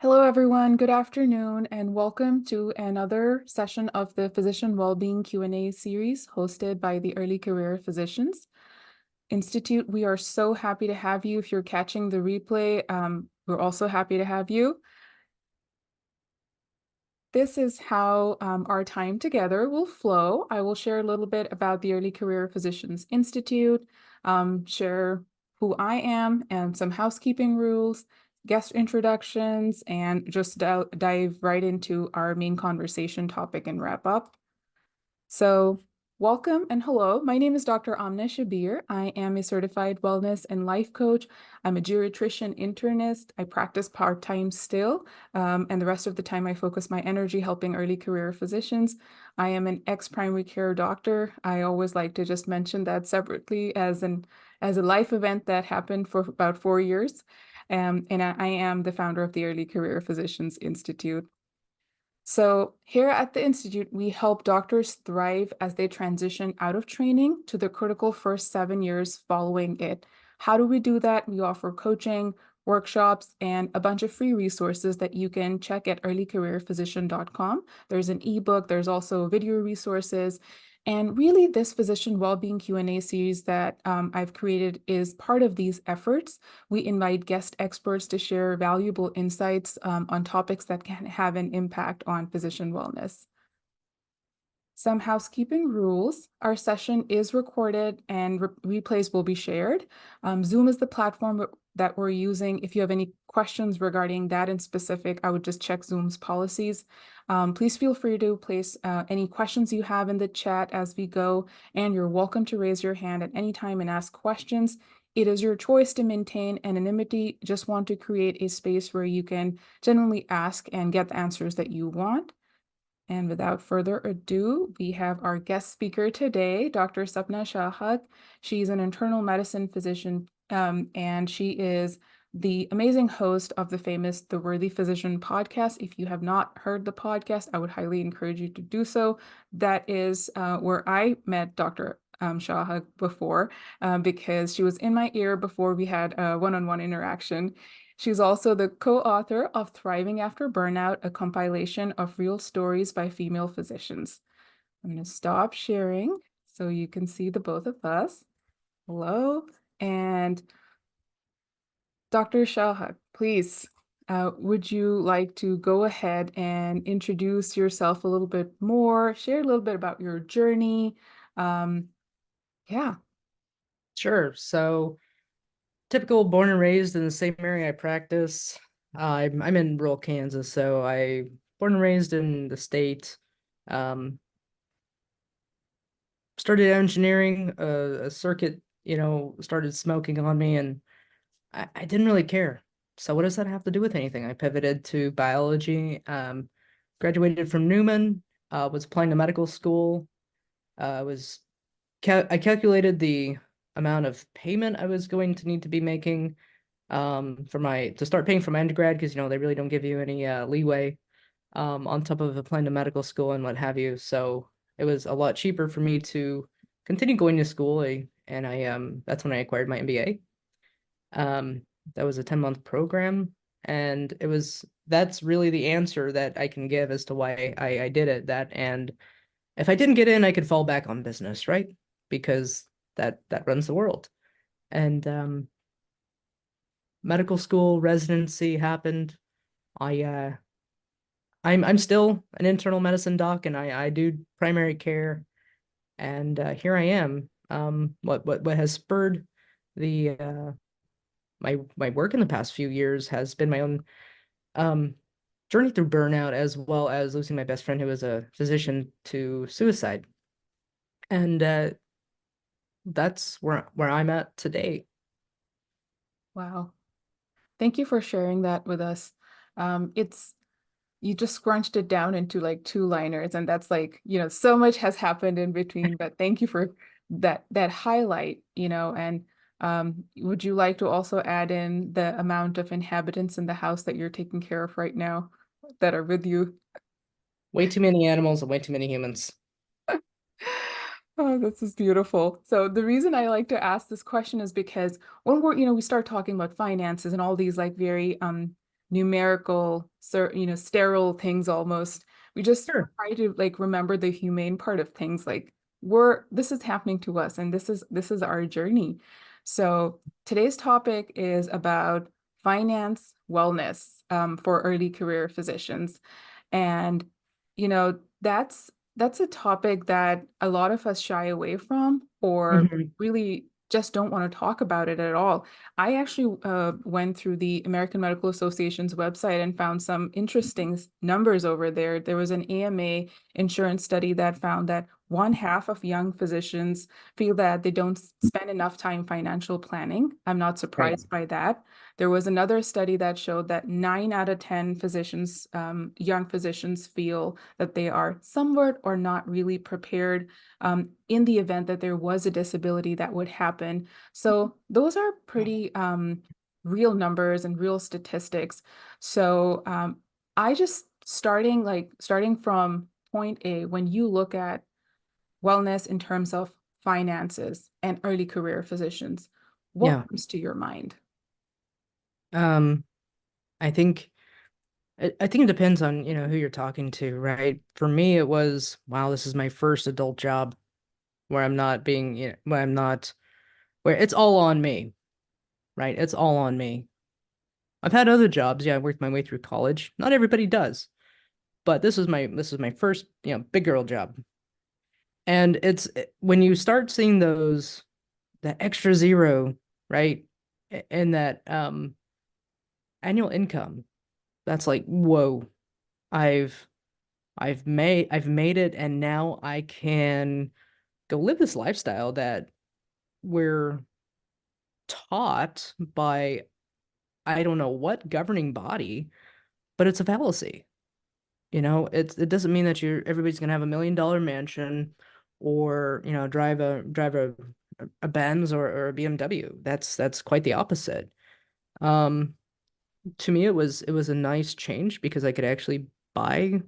Hello, everyone. Good afternoon, and welcome to another session of the Physician Wellbeing Q&A series hosted by the Early Career Physicians Institute. We are so happy to have you. If you're catching the replay, we're also happy to have you. This is how our time together will flow. I will share a little bit about the Early Career Physicians Institute, share who I am and some housekeeping rules, guest introductions, and just dive right into our main conversation topic and wrap up. So welcome and hello. My name is Dr. Amna Shabir. I am a certified wellness and life coach. I'm a geriatrician internist. I practice part-time still, and the rest of the time I focus my energy helping early career physicians. I am an ex-primary care doctor. I always like to just mention that separately as a life event that happened for about 4 years. And I am the founder of the Early Career Physicians Institute. So here at the Institute, we help doctors thrive as they transition out of training to the critical first 7 years following it. How do we do that? We offer coaching, workshops, and a bunch of free resources that you can check at earlycareerphysician.com. There's an ebook, there's also video resources. And really, this physician well-being Q&A series that I've created is part of these efforts. We invite guest experts to share valuable insights on topics that can have an impact on physician wellness. Some housekeeping rules. Our session is recorded and replays will be shared. Zoom is the platform that we're using. If you have any questions regarding that in specific, I would just check Zoom's policies. Please feel free to place any questions you have in the chat as we go, and you're welcome to raise your hand at any time and ask questions. It is your choice to maintain anonymity. Just want to create a space where you can genuinely ask and get the answers that you want. And without further ado, we have our guest speaker today, Dr. Sapna Shahak. She's an internal medicine physician, and she is the amazing host of the famous The Worthy Physician podcast. If you have not heard the podcast, I would highly encourage you to do so. That is where I met Dr. Shahak before, because she was in my ear before we had a one-on-one interaction. She's also the co-author of Thriving After Burnout, a compilation of real stories by female physicians. I'm going to stop sharing so you can see the both of us. Hello. And Dr. Shahak, please, would you like to go ahead and introduce yourself a little bit more, share a little bit about your journey? Yeah. Sure. So typical born and raised in the same area I practice. I'm in rural Kansas, so I born and raised in the state. Started engineering, a circuit, started smoking on me, and I didn't really care. So what does that have to do with anything? I pivoted to biology, graduated from Newman, was applying to medical school, was I calculated the amount of payment I was going to need to be making to start paying for my undergrad, because they really don't give you any leeway on top of applying to medical school and what have you. So it was a lot cheaper for me to continue going to school, and that's when I acquired my MBA. That was a 10-month program, and that's really the answer that I can give as to why I did it. And if I didn't get in, I could fall back on business, right? Because that runs the world. And medical school residency happened. I'm still an internal medicine doc, and I do primary care. And here I am. What has spurred the my work in the past few years has been my own journey through burnout, as well as losing my best friend, who was a physician, to suicide. And that's where I'm at today. Wow. Thank you for sharing that with us. You just scrunched it down into like two-liners, and that's like, so much has happened in between, but thank you for that highlight, and would you like to also add in the amount of inhabitants in the house that you're taking care of right now that are with you? Way too many animals and way too many humans. Oh, this is beautiful. So the reason I like to ask this question is because when we start talking about finances and all these like very numerical, sterile things almost. We just Sure. try to like remember the humane part of things, like this is happening to us and this is our journey. So today's topic is about finance wellness for early career physicians. And that's a topic that a lot of us shy away from or Mhm. really just don't want to talk about it at all. I actually went through the American Medical Association's website and found some interesting numbers over there. There was an AMA insurance study that found that one half of young physicians feel that they don't spend enough time financial planning. I'm not Right. surprised by that. There was another study that showed that 9 out of 10 physicians, young physicians, feel that they are somewhat or not really prepared in the event that there was a disability that would happen. So those are pretty real numbers and real statistics. So I just starting from point A, when you look at wellness in terms of finances and early career physicians, what Yeah. comes to your mind? Um, I think I think it depends on, who you're talking to, right? For me, it was, wow, this is my first adult job where I'm not being, where I'm not, where it's all on me, right? It's all on me. I've had other jobs. Yeah, I worked my way through college. Not everybody does, but this is my first, big girl job. And when you start seeing that extra zero, right? And that annual income, that's like, whoa, I've I've made it, and now I can go live this lifestyle that we're taught by I don't know what governing body, but it's a fallacy. It doesn't mean that everybody's gonna have $1 million mansion or, drive a Benz or a BMW. That's quite the opposite. Um, to me, it was a nice change because I could actually buy.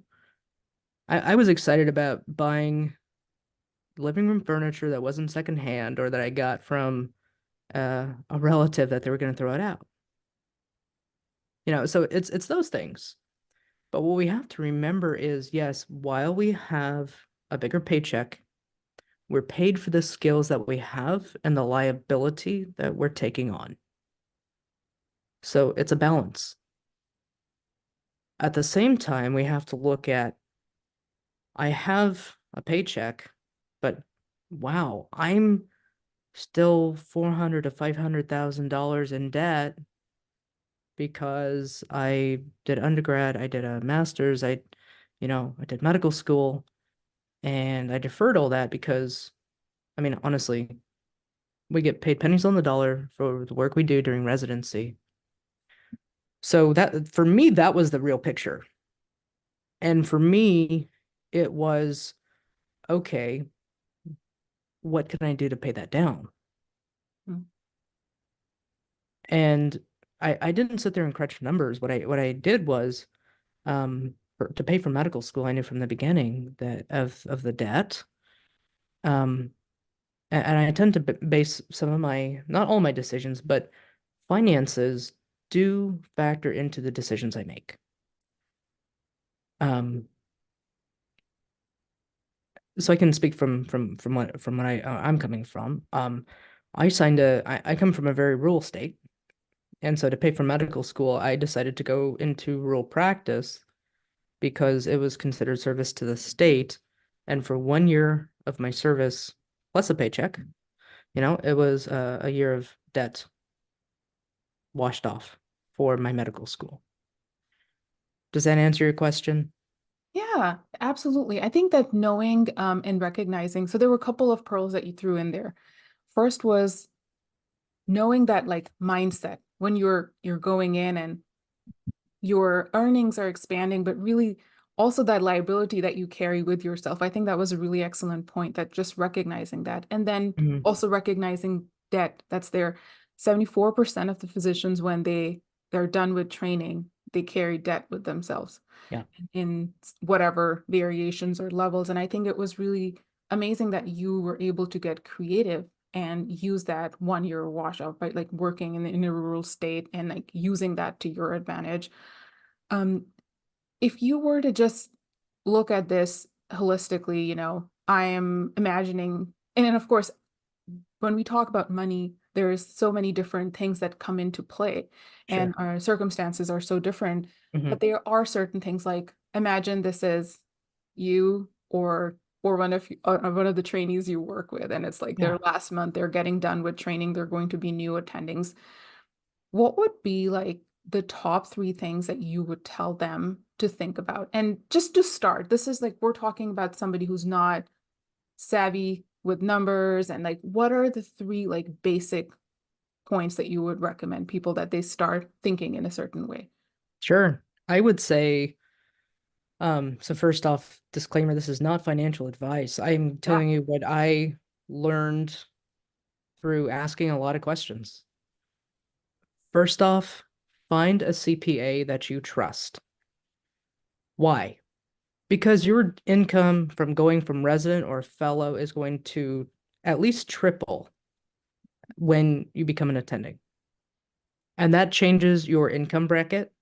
I was excited about buying living room furniture that wasn't secondhand or that I got from a relative that they were going to throw it out. So it's those things. But what we have to remember is, yes, while we have a bigger paycheck, we're paid for the skills that we have and the liability that we're taking on. So it's a balance. At the same time, we have to look at I have a paycheck, but wow, I'm still 400 to $500,000 in debt because I did undergrad, I did a master's, I did medical school, and I deferred all that because, I mean, honestly, we get paid pennies on the dollar for the work we do during residency. So that for me, that was the real picture. And for me, it was okay, what can I do to pay that down? Mm. And I didn't sit there and crunch numbers. What I did was to pay for medical school, I knew from the beginning that of the debt. Um, and I tend to base some of not all my decisions, but finances do factor into the decisions I make. Um, so I can speak from what I'm coming from. I come from a very rural state, and so to pay for medical school, I decided to go into rural practice because it was considered service to the state. And for 1 year of my service plus a paycheck, it was a year of debt washed off for my medical school. Does that answer your question? Yeah, absolutely. I think that knowing and recognizing, so there were a couple of pearls that you threw in there. First was knowing that like mindset when you're going in and your earnings are expanding, but really also that liability that you carry with yourself. I think that was a really excellent point, that just recognizing that. And then Mhm. also recognizing debt that's there. 74% of the physicians, when they're done with training, they carry debt with themselves Yeah. in whatever variations or levels. And I think it was really amazing that you were able to get creative and use that 1 year washout by like working in a rural state and like using that to your advantage. Um, if you were to just look at this holistically, I am imagining, and then of course, when we talk about money, there's so many different things that come into play, and Sure. our circumstances are so different. Hmm. But there are certain things like imagine this is you or one of the trainees you work with, and it's like Yeah. their last month, they're getting done with training, they're going to be new attendings. What would be like the top three things that you would tell them to think about? And just to start, this is like we're talking about somebody who's not savvy with numbers, and like what are the three like basic points that you would recommend people that they start thinking in a certain way? Sure. I would say, so first off, disclaimer, this is not financial advice. I'm Yeah. telling you what I learned through asking a lot of questions. First off, find a CPA that you trust. Why? Because your income from going from resident or fellow is going to at least triple when you become an attending. And that changes your income bracket,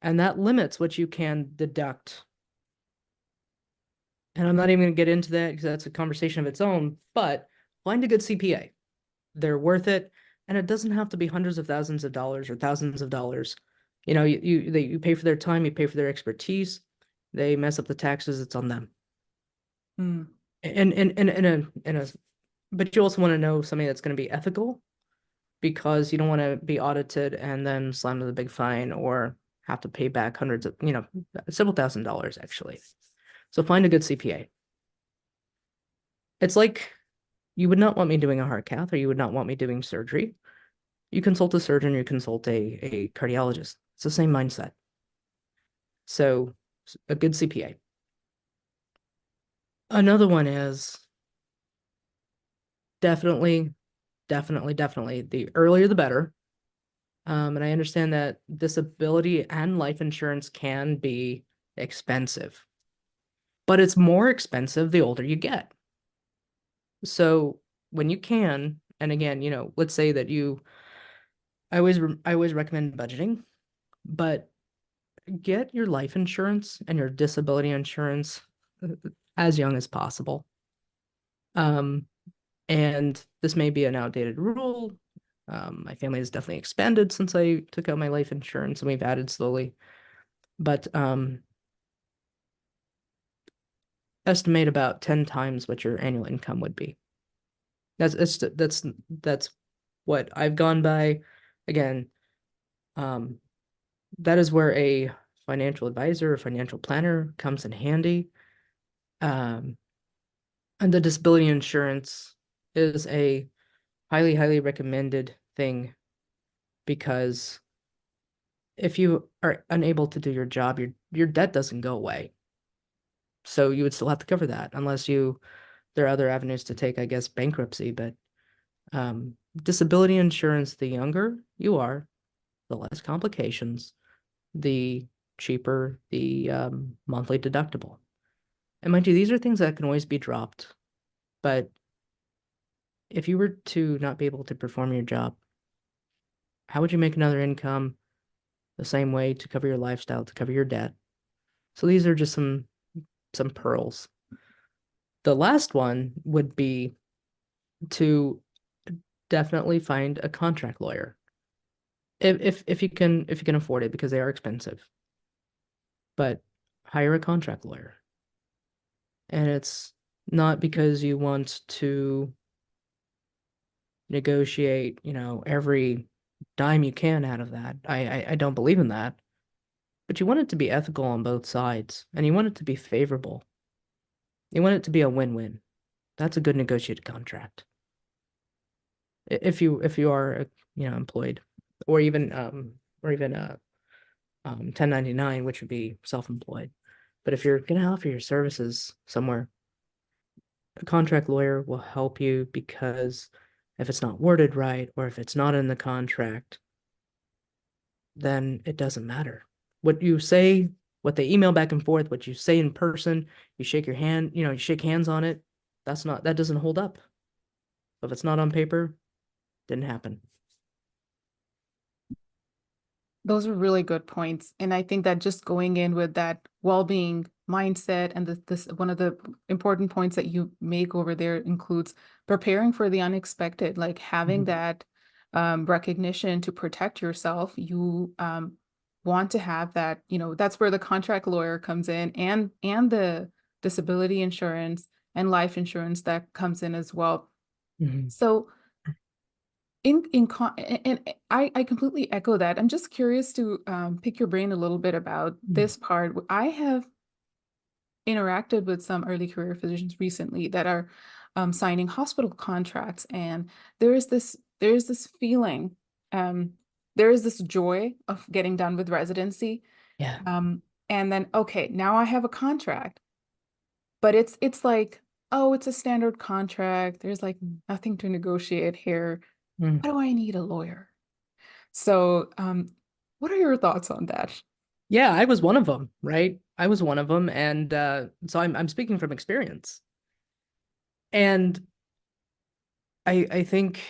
and that limits what you can deduct. And I'm not even going to get into that because that's a conversation of its own, but find a good CPA. They're worth it. And it doesn't have to be hundreds of thousands of dollars or thousands of dollars. You pay for their time, you pay for their expertise. They mess up the taxes, it's on them. Mm, And but you also want to know something that's going to be ethical, because you don't want to be audited and then slammed with a big fine or have to pay back hundreds of, several thousand dollars actually. So find a good CPA. It's like you would not want me doing a heart cath, or you would not want me doing surgery. You consult a surgeon, you consult a cardiologist. It's the same mindset. So a good CPA. Another one is definitely, definitely the earlier the better. And I understand that disability and life insurance can be expensive, but it's more expensive the older you get. So when you can, and again, let's say that I always recommend budgeting, but get your life insurance and your disability insurance as young as possible. Um, and this may be an outdated rule. My family has definitely expanded since I took out my life insurance, and we've added slowly. But estimate about 10 times what your annual income would be. That's what I've gone by. Again, um, that is where a financial advisor or financial planner comes in handy. Um, and the disability insurance is a highly recommended thing, because if you are unable to do your job, your debt doesn't go away. So you would still have to cover that unless there are other avenues to take, I guess, bankruptcy. But disability insurance, the younger you are, the less complications, the cheaper the monthly deductible. And mind you, these are things that can always be dropped. But if you were to not be able to perform your job, how would you make another income the same way to cover your lifestyle, to cover your debt? So these are just some pearls. The last one would be to definitely find a contract lawyer. If you can afford it, because they are expensive. But hire a contract lawyer. And it's not because you want to negotiate, every dime you can out of that. I don't believe in that. But you want it to be ethical on both sides, and you want it to be favorable. You want it to be a win-win. That's a good negotiated contract. If you are employed, or even 1099, which would be self-employed. But if you're gonna offer your services somewhere, a contract lawyer will help you, because if it's not worded right, or if it's not in the contract, then it doesn't matter. What you say, what they email back and forth, what you say in person, you shake your hand, you shake hands on it, that doesn't hold up. So if it's not on paper, didn't happen. Those are really good points. And I think that just going in with that well-being mindset and this one of the important points that you make over there includes preparing for the unexpected, like having Mhm. that recognition to protect yourself. You want to have that, that's where the contract lawyer comes in and the disability insurance and life insurance that comes in as well. Mhm. So and I completely echo that. I'm just curious to pick your brain a little bit about Mhm. this part. I have interacted with some early career physicians recently that are signing hospital contracts, and there is this feeling, um, there is this joy of getting done with residency, Yeah. um, and then okay, now I have a contract, but it's like, oh, it's a standard contract. There's like nothing to negotiate here. Mm. Why do I need a lawyer? So, what are your thoughts on that? Yeah, I was one of them, right? I was one of them, and so I'm speaking from experience. And I think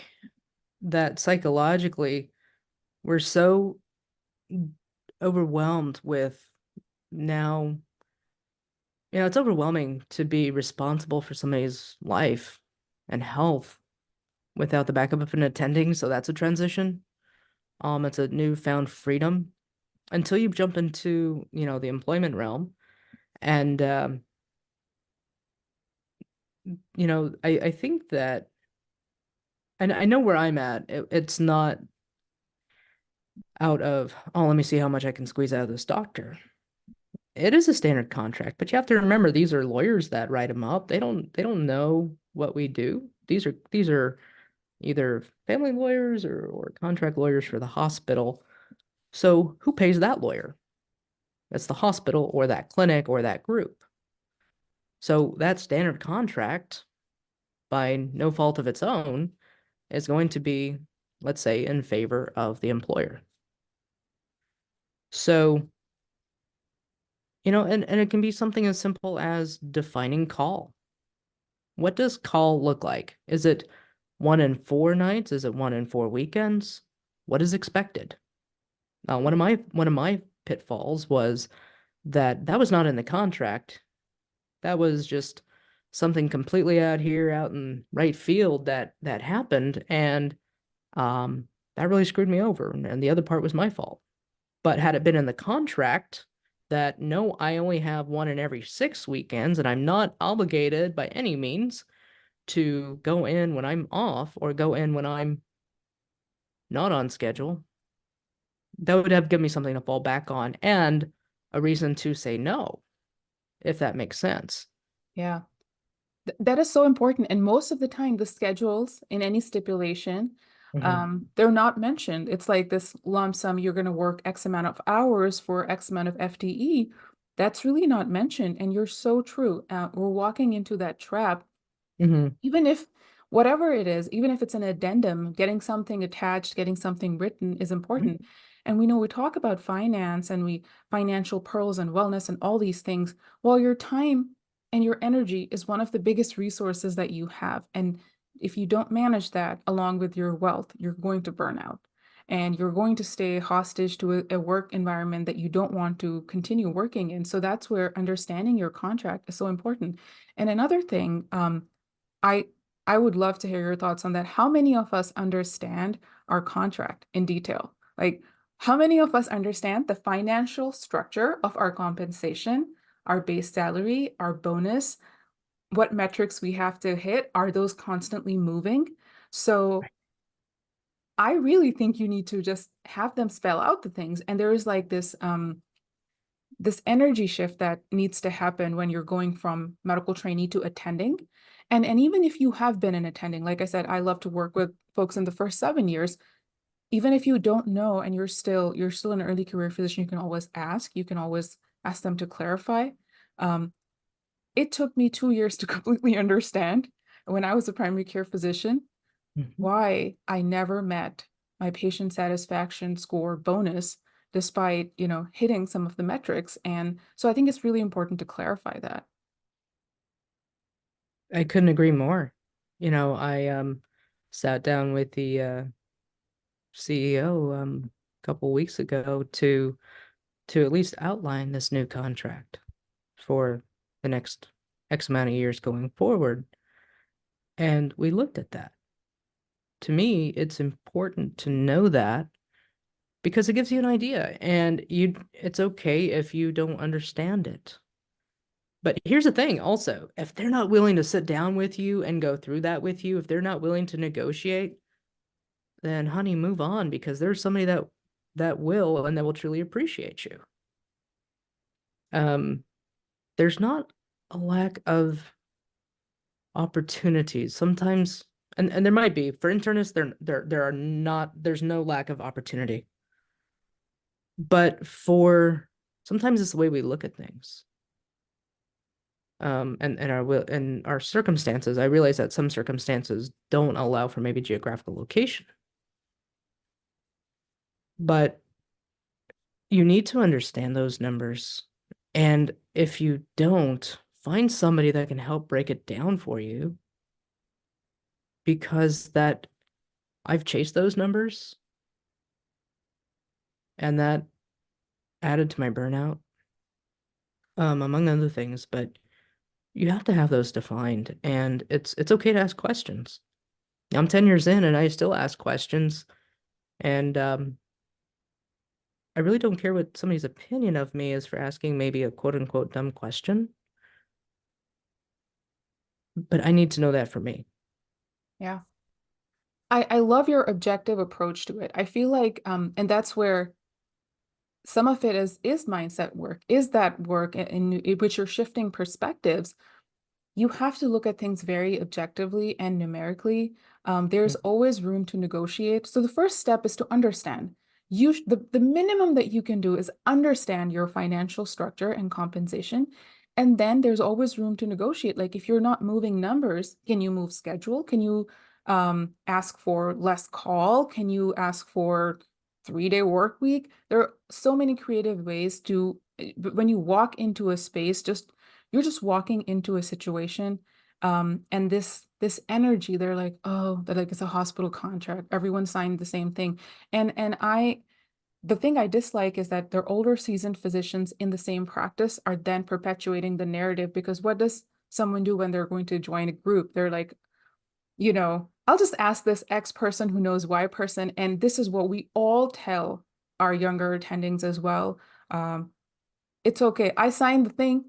that psychologically we're so overwhelmed with now, it's overwhelming to be responsible for somebody's life and health without the backup of an attending, so that's a transition. It's a newfound freedom until you jump into, the employment realm. And I think that, and I know where I'm at. It's not out of, oh, let me see how much I can squeeze out of this doctor. It is a standard contract, but you have to remember these are lawyers that write them up. They don't know what we do. These are either family lawyers or contract lawyers for the hospital. So who pays that lawyer? That's the hospital or that clinic or that group. So that standard contract, by no fault of its own, is going to be, let's say, in favor of the employer. So, and it can be something as simple as defining call. What does call look like? Is it 1 in 4 nights? Is it 1 in 4 weekends? What is expected? One of my pitfalls was that was not in the contract. That was just something completely out here, out in right field that happened, and that really screwed me over. And the other part was my fault. But had it been in the contract that no, I only have 1 in every 6 weekends, and I'm not obligated by any means to go in when I'm off or go in when I'm not on schedule, that would have given me something to fall back on and a reason to say no, if that makes sense. Yeah, that is so important. And most of the time, the schedules in any stipulation, Hmm. they're not mentioned. It's like this lump sum, you're going to work X amount of hours for X amount of FTE. That's really not mentioned. And you're so true. We're walking into that trap. Hmm. Even if whatever it is, even if it's an addendum, getting something attached, getting something written is important. And we know we talk about finance and we financial pearls and wellness and all these things. Well, your time and your energy is one of the biggest resources that you have. And if you don't manage that along with your wealth, you're going to burn out. And you're going to stay hostage to a work environment that you don't want to continue working in. So that's where understanding your contract is so important. And another thing, I I would love to hear your thoughts on that. How many of us understand our contract in detail? Like, how many of us understand the financial structure of our compensation, our base salary, our bonus, what metrics we have to hit? Are those constantly moving? So I really think you need to just have them spell out the things. And there is like this energy shift that needs to happen when you're going from medical trainee to attending. And even if you have been an attending, like I said, I love to work with folks in the first 7 years. Even if you don't know and you're still an early career physician, you can always ask. You can always ask them to clarify. Um, it took me 2 years to completely understand when I was a primary care physician Hmm. why I never met my patient satisfaction score bonus despite, hitting some of the metrics. And so I think it's really important to clarify that. I couldn't agree more. I sat down with the CEO a couple weeks ago to at least outline this new contract for the next X amount of years going forward. And we looked at that. To me, it's important to know that because it gives you an idea, and it's okay if you don't understand it. But here's the thing also, if they're not willing to sit down with you and go through that with you, if they're not willing to negotiate, then honey, move on, because there's somebody that will, and that will truly appreciate you. There's not a lack of opportunities. Sometimes, and there might be for internists, there's no lack of opportunity. But for sometimes it's the way we look at things. And our circumstances, I realize that some circumstances don't allow for maybe geographical location. But you need to understand those numbers. And if you don't, find somebody that can help break it down for you. Because I've chased those numbers, and that added to my burnout, among other things. But you have to have those defined, and it's okay to ask questions. I'm 10 years in and I still ask questions, and I really don't care what somebody's opinion of me is for asking maybe a quote unquote dumb question, but I need to know that for me. Yeah. I love your objective approach to it. I feel like, and that's where some of it is mindset work, is that work in which you're shifting perspectives. You have to look at things very objectively and numerically. There's always room to negotiate. So the first step is to understand. The minimum that you can do is understand your financial structure and compensation. And then there's always room to negotiate. Like if you're not moving numbers, can you move schedule? Can you ask for less call? Can you ask for 3-day work week? There are so many creative ways to, when you walk into a space, you're just walking into a situation, and this energy, they're like, oh, they're like, it's a hospital contract, everyone signed the same thing. And the thing I dislike is that their older seasoned physicians in the same practice are then perpetuating the narrative, because what does someone do when they're going to join a group? They're like, I'll just ask this X person who knows Y person, and this is what we all tell our younger attendings as well. It's okay. I signed the thing.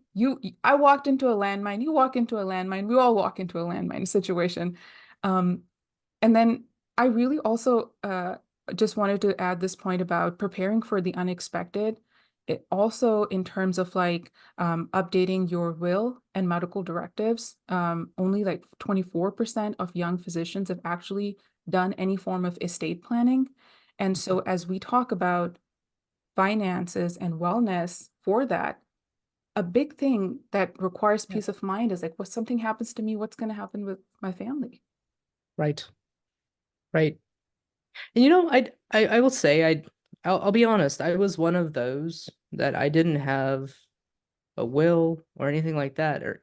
I walked into a landmine. You walk into a landmine. We all walk into a landmine situation. Um, and then I really also just wanted to add this point about preparing for the unexpected. It also, in terms of like updating your will and medical directives, only like 24% of young physicians have actually done any form of estate planning. And so as we talk about finances and wellness for that, a big thing that requires Yeah. peace of mind is like, what something happens to me, what's going to happen with my family? Right. Right. And I will say I'll be honest, I was one of those that I didn't have a will or anything like that, or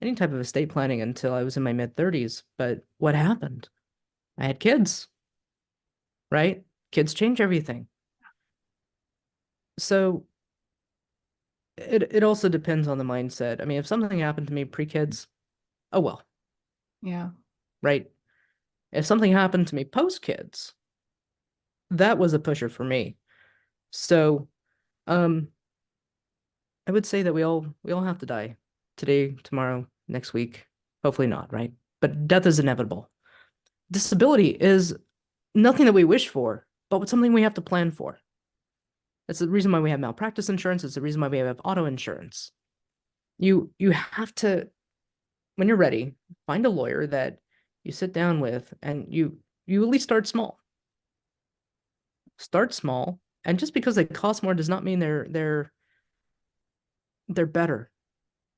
any type of estate planning until I was in my mid-30s. But what happened? I had kids, right? Kids change everything. So it also depends on the mindset. I mean, if something happened to me pre-kids, oh well, Yeah. right? If something happened to me post-kids, that was a pusher for me. So, um, I would say that we all have to die today, tomorrow, next week. Hopefully not, right? But death is inevitable. Disability is nothing that we wish for, but something we have to plan for. That's the reason why we have malpractice insurance. It's the reason why we have auto insurance. You have to, when you're ready, find a lawyer that you sit down with, and you at least start small. Start small, and just because they cost more does not mean they're better.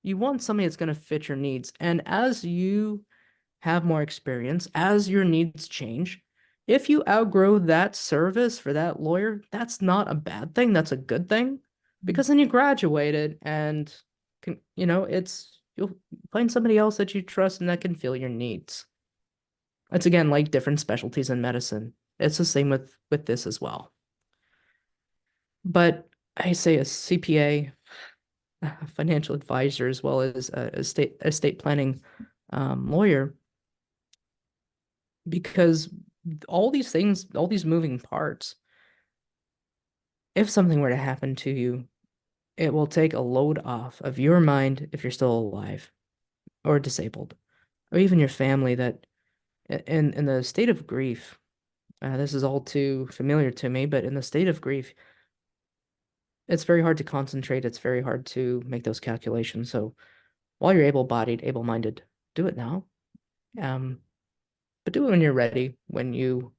You want somebody that's going to fit your needs. And as you have more experience, as your needs change, if you outgrow that service for that lawyer, that's not a bad thing. That's a good thing, because then you graduated and you'll find somebody else that you trust and that can fill your needs. It's again like different specialties in medicine. It's the same with this as well. But I say a CPA, a financial advisor, as well as a estate planning lawyer, because all these things, all these moving parts, if something were to happen to you, it will take a load off of your mind if you're still alive or disabled, or even your family that in the state of grief, this is all too familiar to me, but in the state of grief, it's very hard to concentrate. It's very hard to make those calculations. So while you're able-bodied, able-minded, do it now. But do it when you're ready, when you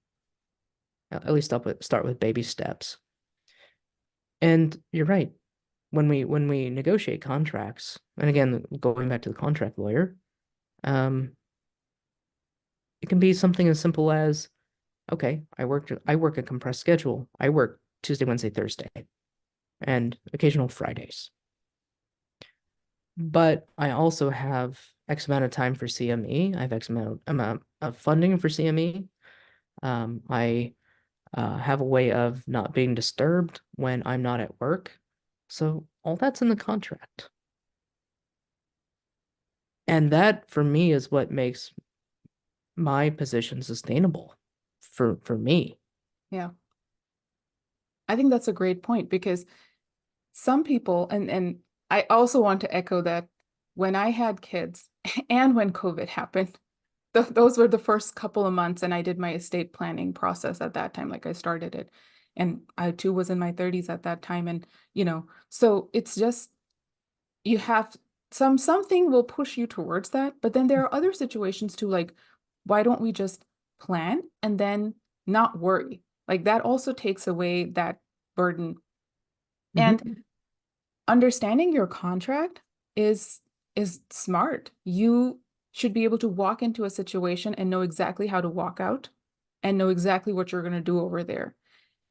at least start with baby steps. And you're right. When we negotiate contracts, and again, going back to the contract lawyer, it can be something as simple as, okay, I work a compressed schedule. I work Tuesday, Wednesday, Thursday, and occasional Fridays. But I also have X amount of time for CME. I have X amount of funding for CME. I have a way of not being disturbed when I'm not at work. So all that's in the contract. And that for me is what makes my position sustainable for me. Yeah. I think that's a great point because some people, and I also want to echo that when I had kids and when COVID happened, those were the first couple of months, and I did my estate planning process at that time. Like I started it, and I too was in my 30s at that time, and so it's just you have something will push you towards that, but then there are other situations too, like why don't we just plan and then not worry? Like that also takes away that burden. And Mhm. understanding your contract is smart. You should be able to walk into a situation and know exactly how to walk out and know exactly what you're going to do over there.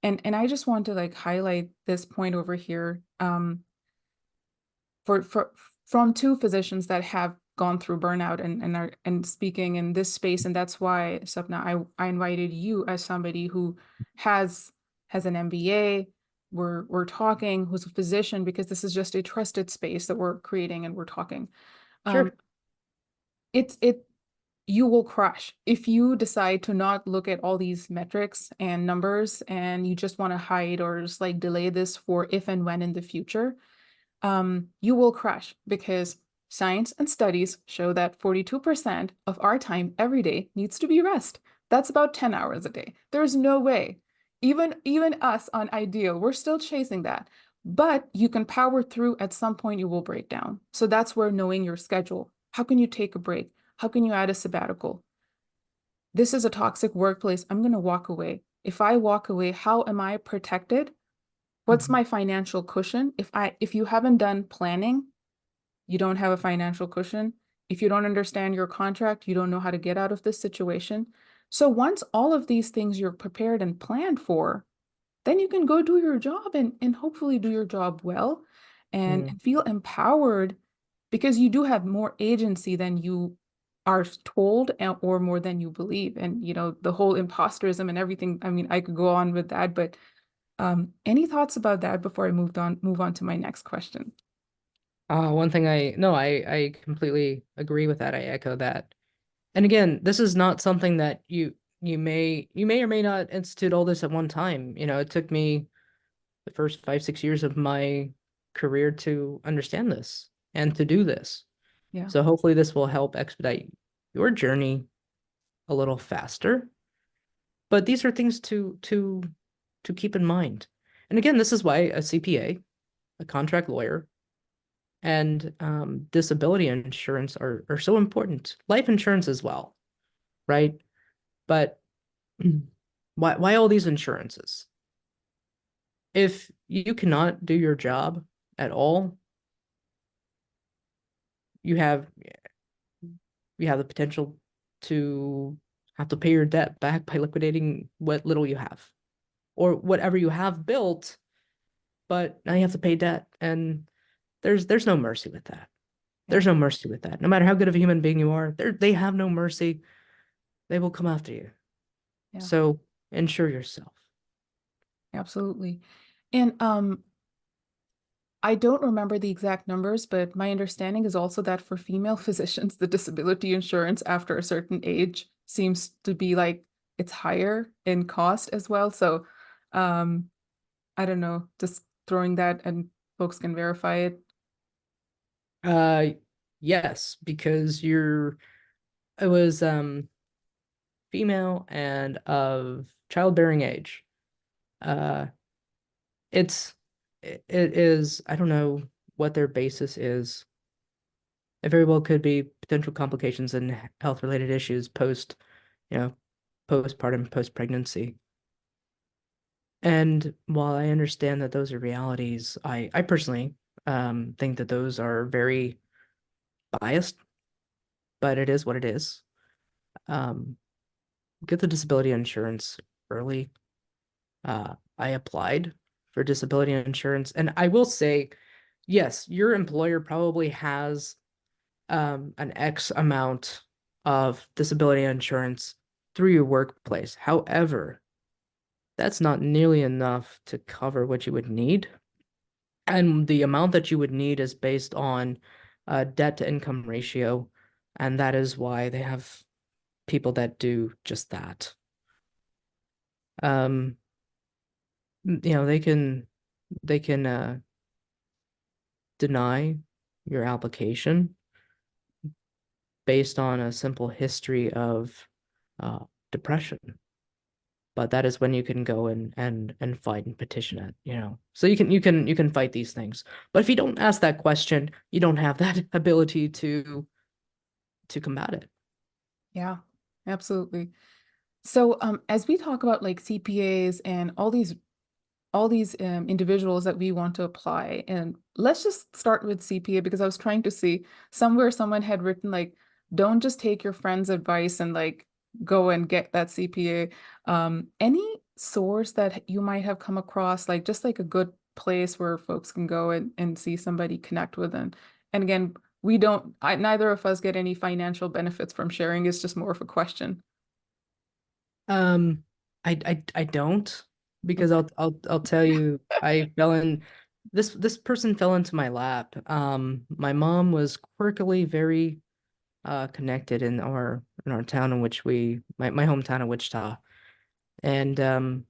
And I just want to like highlight this point over here for from two physicians that have gone through burnout and are and speaking in this space. And that's why, Sapna, I invited you as somebody who has an MBA. We're talking, who's a physician, because this is just a trusted space that we're creating and we're talking. Um, Sure. it you will crash if you decide to not look at all these metrics and numbers and you just want to hide or just like delay this for if and when in the future. You will crash because science and studies show that 42% of our time every day needs to be rest. That's about 10 hours a day. There's no way. Even us on ideal, we're still chasing that. But you can power through. At some point you will break down. So that's where knowing your schedule. How can you take a break? How can you add a sabbatical? This is a toxic workplace. I'm going to walk away. If I walk away, how am I protected? What's Mhm. my financial cushion? If you haven't done planning, you don't have a financial cushion. If you don't understand your contract, you don't know how to get out of this situation. So once all of these things you're prepared and planned for, then you can go do your job and hopefully do your job well Mm. and feel empowered because you do have more agency than you are told or more than you believe. And the whole imposterism and everything. I mean, I could go on with that, but any thoughts about that before I move on to my next question? One thing no, I completely agree with that. I echo that. And again, this is not something that you may or may not institute all this at one time. It took me the first 5, 6 years of my career to understand this and to do this. Yeah. So hopefully this will help expedite your journey a little faster. But these are things to keep in mind. And again, this is why a CPA, a contract lawyer, and disability insurance are so important. Life insurance as well, right? But why all these insurances? If you cannot do your job at all, you have you have the potential to have to pay your debt back by liquidating what little you have or whatever you have built, but now you have to pay debt. And there's no mercy with that. Yeah. There's no mercy with that. No matter how good of a human being you are, they have no mercy. they will come after you. Yeah, So insure yourself. absolutely. And I don't remember the exact numbers, but my understanding is also that for female physicians, the disability insurance after a certain age seems to be like it's higher in cost as well. So, um, I don't know, just throwing that and folks can verify it. Uh, yes, because it was female and of childbearing age. Uh, it's it is, I don't know what their basis is. It very well could be potential complications and health related issues post, you know, postpartum, post pregnancy. And while I understand that those are realities, I personally think that those are very biased, but it is what it is. Um, get the disability insurance early. I applied for disability insurance, and I will say, yes, your employer probably has an X amount of disability insurance through your workplace. However, that's not nearly enough to cover what you would need. And the amount that you would need is based on debt to income ratio. And that is why they have people that do just that. Um, they can deny your application based on a simple history of uh, depression. But that is when you can go and fight and petition it. So you can fight these things. But if you don't ask that question, you don't have that ability to combat it. Yeah, absolutely. So, as we talk about like CPAs and all these individuals that we want to apply, and let's just start with CPA because I was trying to see somewhere someone had written like, don't just take your friend's advice and like go and get that CPA. Any source that you might have come across, like just like a good place where folks can go and see somebody connect with and again, we don't, neither of us get any financial benefits from sharing. It's just more of a question. Um, I don't, because Okay. I'll tell you, I fell in this person fell into my lap. My mom was quirkily very connected in our town in which my hometown of Wichita. And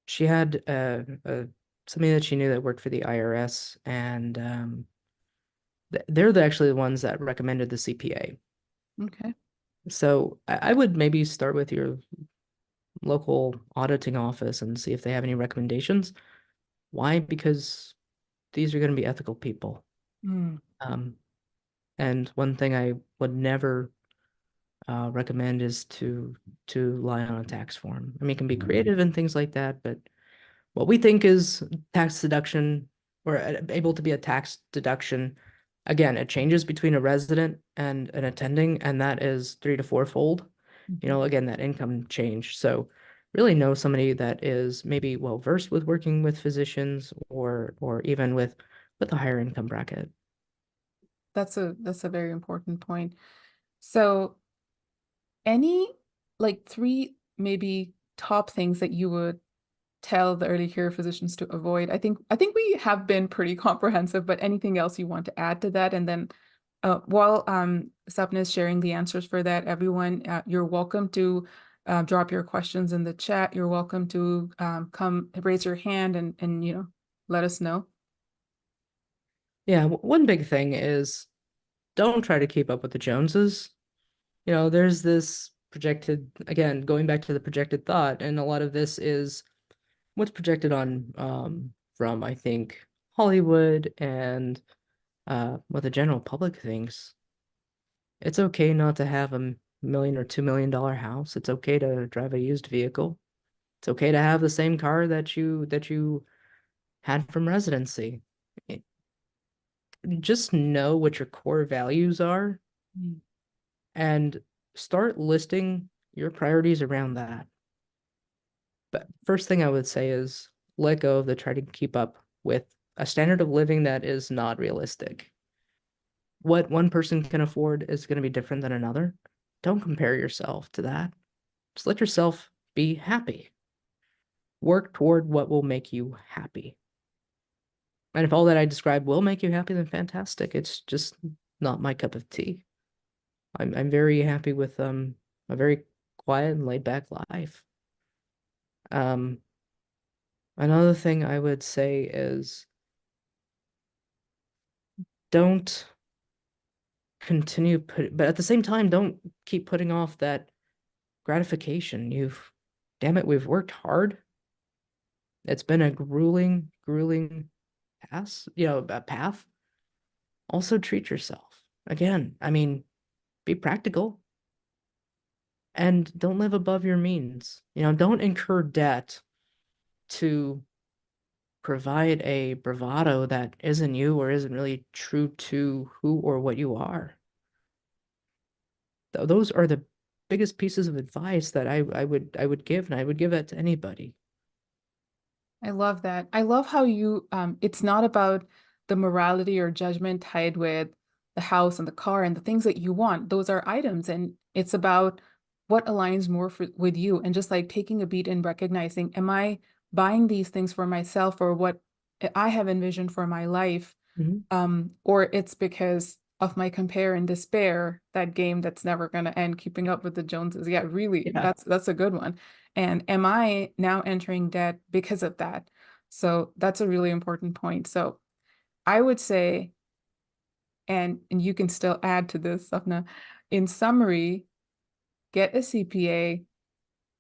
she had somebody that she knew that worked for the IRS, and they're actually the ones that recommended the CPA. Okay. So I would maybe start with your local auditing office and see if they have any recommendations. Why? Because these are going to be ethical people. Mm, Um, and one thing I would never recommend is to lie on a tax form. I mean, it can be creative and things like that, but what we think is tax deduction or able to be a tax deduction, again, it changes between a resident and an attending, and that is 3 to 4 fold. mhm. Again, that income change. So really know somebody that is maybe well versed with working with physicians or even with a higher income bracket. That's a very important point. So, any like three maybe top things that you would tell the early care physicians to avoid? I think we have been pretty comprehensive, but anything else you want to add to that? And then while Sapna is sharing the answers for that, everyone, you're welcome to drop your questions in the chat. You're welcome to come raise your hand and let us know. Yeah, one big thing is don't try to keep up with the Joneses. There's this projected, again, going back to the projected thought, and a lot of this is what's projected on from I think Hollywood and what the general public thinks. It's okay not to have a million or $2 million house. It's okay to drive a used vehicle. It's okay to have the same car that you had from residency. It- just know what your core values are Mm. and start listing your priorities around that. But first thing I would say is let go of the try to keep up with a standard of living that is not realistic. What one person can afford is going to be different than another. don't compare yourself to that. Just let yourself be happy. Work toward what will make you happy. And if all that I described will make you happy, then fantastic. It's just not my cup of tea. I'm very happy with a very quiet and laid back life. Um, Another thing I would say is don't but at the same time, don't keep putting off that gratification. Damn it, we've worked hard. It's been a grueling, grueling path. Also treat yourself. Again, I mean, be practical and don't live above your means. Don't incur debt to provide a bravado that isn't you or isn't really true to who or what you are. Those are the biggest pieces of advice that I would give, and I would give that to anybody. I love that. I love how you, it's not about the morality or judgment tied with the house and the car and the things that you want. Those are items, and it's about what aligns more with you. And just like taking a beat and recognizing, am I buying these things for myself or what I have envisioned for my life? Mhm. Or it's because of my compare and despair, that game that's never going to end, keeping up with the Joneses. Yeah, really, Yeah, that's a good one. And am I now entering debt because of that? So that's a really important point. So I would say, and you can still add to this, Safna, in summary, get a CPA,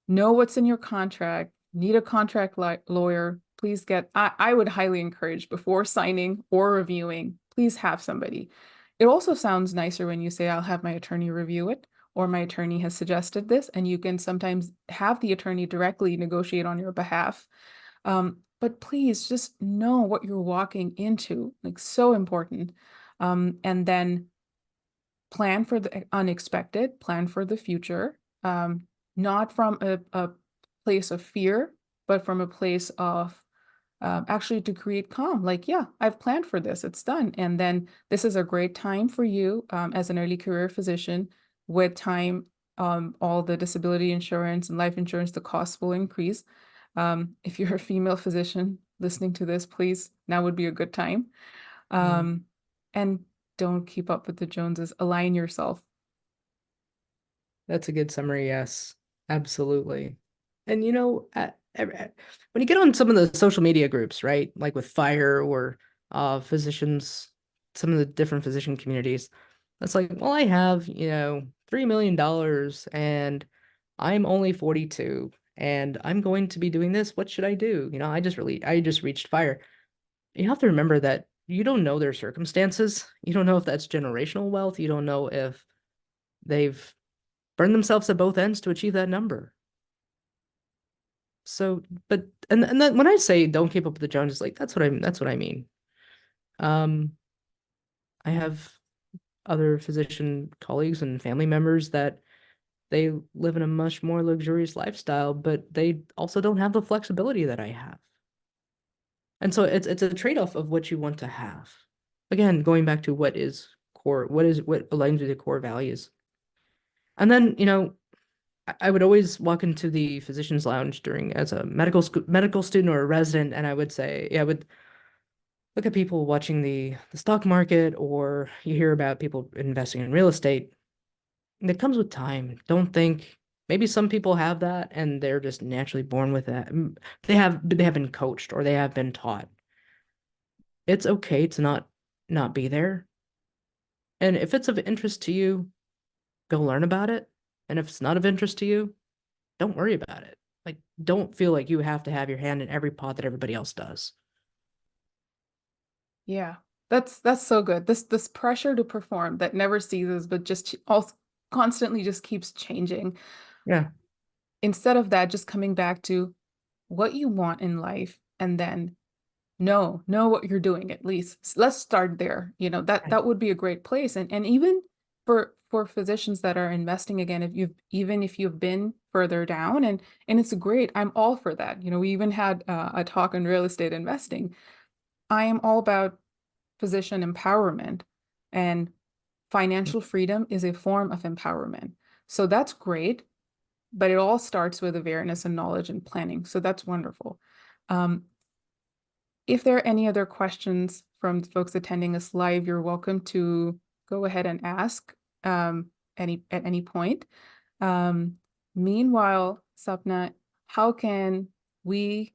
know what's in your contract, need a contract lawyer, please I would highly encourage before signing or reviewing, please have somebody. It also sounds nicer when you say, I'll have my attorney review it, or my attorney has suggested this, and you can sometimes have the attorney directly negotiate on your behalf. But please just know what you're walking into, like so important. And then plan for the unexpected, plan for the future, not from a place of fear, but from a place of actually to create calm. Like, yeah, I've planned for this, it's done. And then this is a great time for you as an early career physician. With time, all the disability insurance and life insurance, the costs will increase. If you're a female physician listening to this, please, now would be a good time. mm, Um, and don't keep up with the Joneses. Align yourself. that's a good summary. Yes, absolutely. And when you get on some of the social media groups, right, like with FIRE or physicians, some of the different physician communities, it's like, well, I have, $3 million and I'm only 42 and I'm going to be doing this. What should I do? I just reached FIRE. You have to remember that you don't know their circumstances. You don't know if that's generational wealth. You don't know if they've burned themselves at both ends to achieve that number. So, but and then when I say don't keep up with the Joneses, like that's what I mean. Um, I have other physician colleagues and family members that they live in a much more luxurious lifestyle, but they also don't have the flexibility that I have. And so it's a trade-off of what you want to have. Again, going back to what aligns with your core values. And then, I would always walk into the physician's lounge during as a medical student or a resident, and I would say, yeah, I would look at people watching the stock market, or you hear about people investing in real estate. That comes with time. Don't think maybe some people have that and they're just naturally born with that. They have been coached or they have been taught. It's okay to not be there. And if it's of interest to you, go learn about it. And if it's not of interest to you, don't worry about it. Like, don't feel like you have to have your hand in every pot that everybody else does. Yeah, that's so good. This pressure to perform that never ceases, but just also constantly just keeps changing. Yeah. Instead of that, just coming back to what you want in life, and then know what you're doing at least. Let's start there. That would be a great place. And even for physicians that are investing again, if you've been further down, and it's great. I'm all for that. We even had a talk on real estate investing. I am all about physician empowerment, and financial freedom is a form of empowerment. So that's great, but it all starts with awareness and knowledge and planning. So that's wonderful. If there are any other questions from the folks attending us live, you're welcome to go ahead and ask at any point. Meanwhile, Sapna, how can we,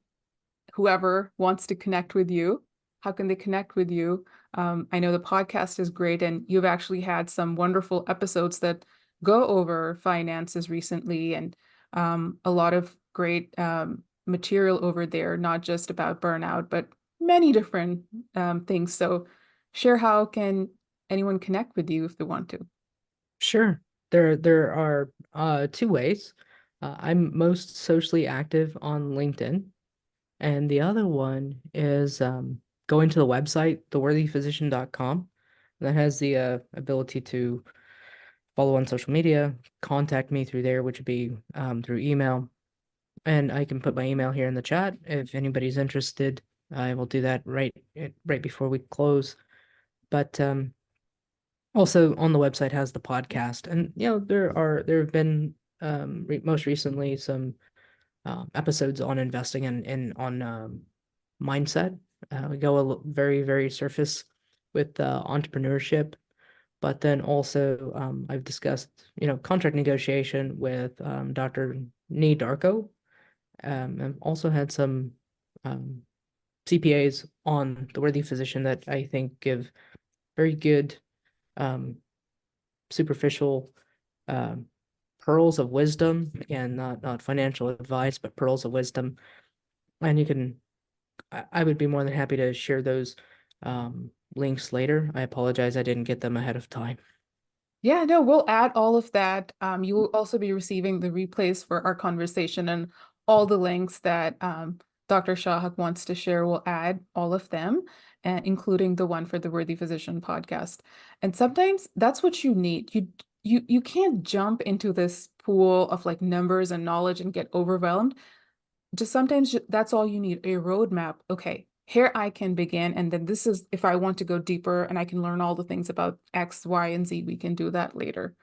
whoever wants to connect with you, how can they connect with you? I know the podcast is great, and you've actually had some wonderful episodes that go over finances recently, and a lot of great material over there, not just about burnout, but many different things. So share how can anyone connect with you if they want to. Sure. There are two ways. I'm most socially active on LinkedIn, and the other one is going to the website, theworthyphysician.com. That has the ability to follow on social media, contact me through there, which would be through email. And I can put my email here in the chat if anybody's interested. I will do that right before we close. But also on the website has the podcast, and there have been most recently some episodes on investing and on mindset. We go very very surface with entrepreneurship, but then also I've discussed contract negotiation with Dr. Nee Darko. I've also had some um, CPAs on the Worthy Physician that I think give very good um, superficial um, pearls of wisdom, and not financial advice, but pearls of wisdom. And I would be more than happy to share those links later. I apologize I didn't get them ahead of time. Yeah, no, we'll add all of that. You will also be receiving the replays for our conversation, and all the links that Dr. Shahak wants to share. We'll add all of them, including the one for the Worthy Physician podcast. And sometimes that's what you need. You can't jump into this pool of like numbers and knowledge and get overwhelmed. Just sometimes that's all you need, a roadmap. Okay, here I can begin. And then this is if I want to go deeper and I can learn all the things about X, Y, and Z, we can do that later.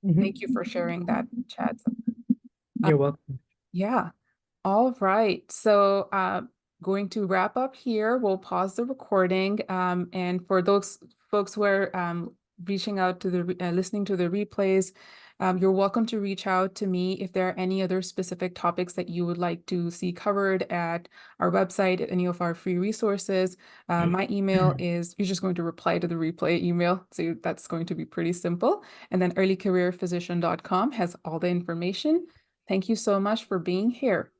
Thank you for sharing that, Chad. Uh, You're welcome. yeah. All right. So going to wrap up here. We'll pause the recording. And for those folks who are reaching out to the listening to the replays, you're welcome to reach out to me if there are any other specific topics that you would like to see covered at our website, at any of our free resources. My email is, you're just going to reply to the replay email. So that's going to be pretty simple. And then earlycareerphysician.com has all the information. Thank you so much for being here.